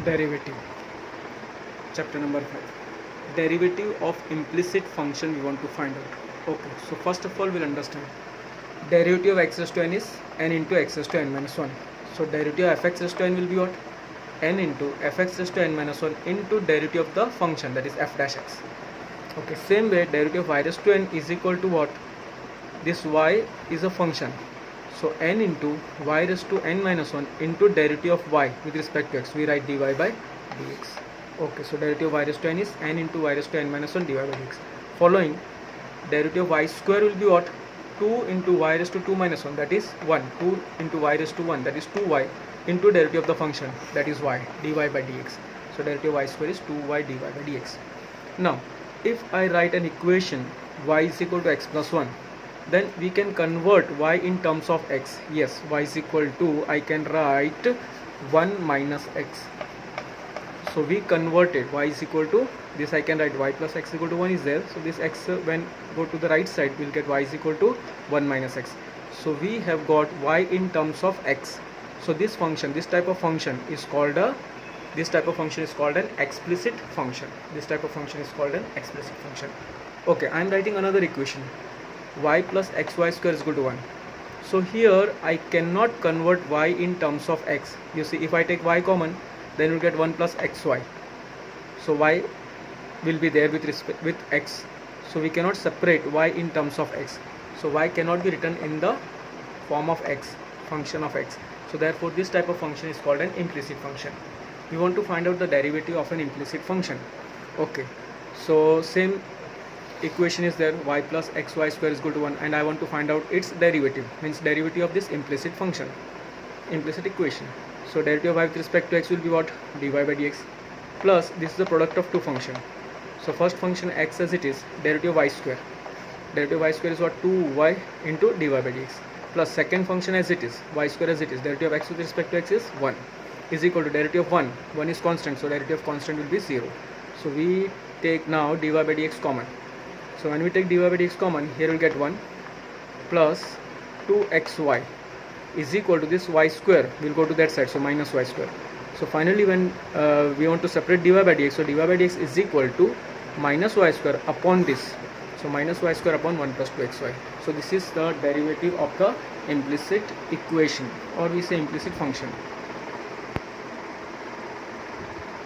Derivative. Chapter number 5. Derivative of implicit function we want to find out. Okay, so first of all we'll understand. Derivative of x raised to n is n into x raised to n minus 1. So derivative of fx raised to n will be what? N into fx raised to n minus 1 into derivative of the function, that is f dash x. Okay, same way derivative of y raised to n is equal to what? This y is a function. So n into y raised to n minus 1 into derivative of y with respect to x. We write dy by dx. Okay, so derivative of y raised to n is n into y raised to n minus 1 dy by dx. Following, derivative of y square will be what? 2 into y raised to 2 minus 1, that is 1. 2 into y raised to 1, that is 2y, into derivative of the function, that is y, dy by dx. So derivative of y square is 2y dy by dx. Now, if I write an equation y is equal to x plus 1, then we can convert y in terms of x. Yes, y is equal to, I can write 1 minus x. So we converted y is equal to this, I can write y plus x equal to 1 is there. So this x when go to the right side, we'll get y is equal to 1 minus x. So we have got y in terms of x. So this function, this type of function is called an explicit function. This type of function is called an explicit function. Okay, I am writing another equation. Y plus xy square is equal to 1. So here I cannot convert y in terms of x. You see, if I take y common, then we'll get 1 plus xy. So y will be there with x. So we cannot separate y in terms of x. So y cannot be written in the form of x, function of x. So therefore this type of function is called an implicit function. We want to find out the derivative of an implicit function. Okay, so same equation is there, y plus xy square is equal to 1, and I want to find out its derivative, means derivative of this implicit function, implicit equation. So derivative of y with respect to x will be what? Dy by dx, plus this is the product of two functions. So first function x as it is, derivative of y square. Derivative of y square is what? 2y into dy by dx, plus second function as it is, y square as it is, derivative of x with respect to x is 1, is equal to derivative of 1. 1 is constant, so derivative of constant will be 0. So we take now dy by dx common. So when we take dy by dx common, here we'll get 1 plus 2xy is equal to this y square will go to that side, so minus y square. So finally when we want to separate dy by dx, so dy by dx is equal to minus y square upon this. So minus y square upon 1 plus 2xy. So this is the derivative of the implicit equation, or we say implicit function.